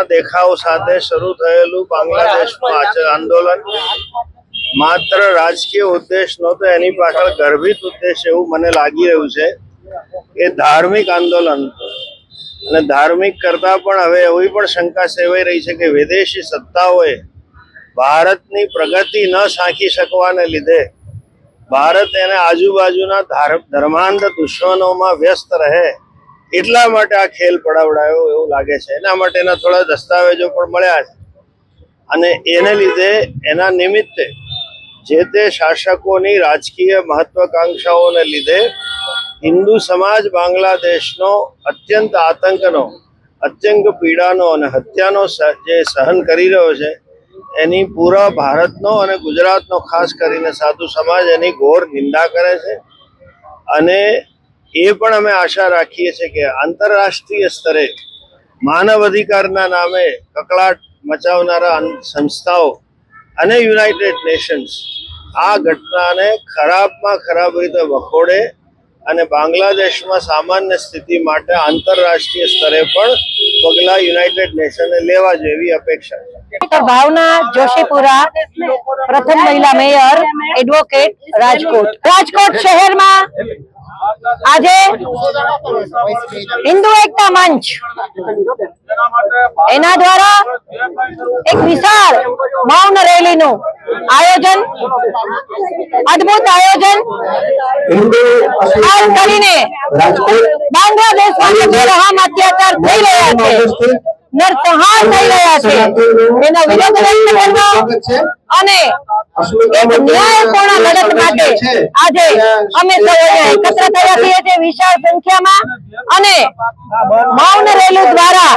દેખાવ સાથે શરૂ થયેલું બાંગ્લાદેશનું આંદોલન માત્ર રાજકીય ઉદ્દેશ નહોતો, એની પાછળ ગર્ભિત ઉદ્દેશ એવું મને લાગી રહ્યું છે કે ધાર્મિક આંદોલન અને ધાર્મિક કરતા પણ હવે એવી પણ શંકા સેવાઈ રહી છે કે વિદેશી સત્તાઓએ ભારતની પ્રગતિ ન સાંખી શકવાને લીધે ભારત એને આજુબાજુના ધર્માંધ દુશ્મનોમાં વ્યસ્ત રહે એટલા માટે આ ખેલ પડાવડાયો એવું લાગે છે। એના માટેના થોડા દસ્તાવેજો પણ મળ્યા છે અને એને લીધે એના નિમિત્તે જે તે શાસકોની રાજકીય મહત્વાકાંક્ષાઓને લીધે હિન્દુ સમાજ બાંગ્લાદેશનો અત્યંત આતંકનો, અત્યંત પીડાનો અને હત્યાનો જે સહન કરી રહ્યો છે એની પૂરા ભારતનો અને ગુજરાતનો ખાસ કરીને સાધુ સમાજ એની ઘોર નિંદા કરે છે અને એ પણ અમે આશા રાખીએ છીએ કે આંતરરાષ્ટ્રીય સ્તરે માનવ અધિકારના નામે કકળાટ મચાવનારા સંસ્થાઓ અને યુનાઇટેડ નેશન્સ આ ઘટનાને ખરાબમાં ખરાબ રીતે વખોડે અને બાંગ્લાદેશમાં સામાન્ય સ્થિતિ માટે આંતરરાષ્ટ્રીય સ્તરે પણ પગલાં યુનાઇટેડ નેશને લેવા જેવી અપેક્ષા છે। ભાવના જોશીપુરા, પ્રથમ મહિલા મેયર, એડવોકેટ, રાજકોટ શહેરમાં આજે હિન્દુ એકતા મંચ એના દ્વારા એક વિશાળ મૌન રેલીનું આયોજન, અદ્ભુત આયોજન ખાસ કરીને બાંગ્લાદેશમાં બેરહમ અત્યાચાર થઈ રહ્યા છે, નરસંહાર થઈ રહ્યા છે એના વિરોધ વ્યક્ત કરવા અને એક ન્યાયપૂર્ણ લડત માટે આજે અમે સૌ એકત્ર થયા છીએ વિશાળ સંખ્યામાં અને મૌન રેલી દ્વારા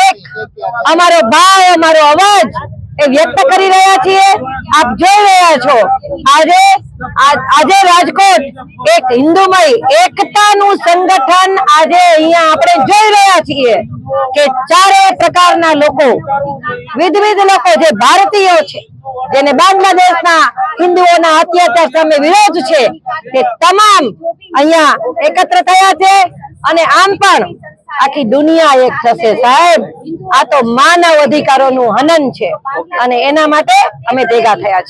એક અમારો ભાવ, અમારો અવાજ એ વ્યક્ત કરી રહ્યા છીએ। આપ જોઈ રહ્યા છો આજે રાજકોટ એક હિન્દુમય એકતાનું સંગઠન આજે અહીંયા આપણે જોઈ રહ્યા છીએ કે ચારે પ્રકારના લોકો, વિવિધ લોકો જે ભારતીયો છે, જેને બાંગ્લાદેશના હિન્દુઓના અત્યાચાર સામે વિરોધ છે, તે તમામ અહીંયા એકત્ર થયા છે અને આમ પણ આખી દુનિયા એક થશે। સાહેબ, આ તો માનવ અધિકારોનું હનન છે અને એના માટે અમે ભેગા થયા છીએ।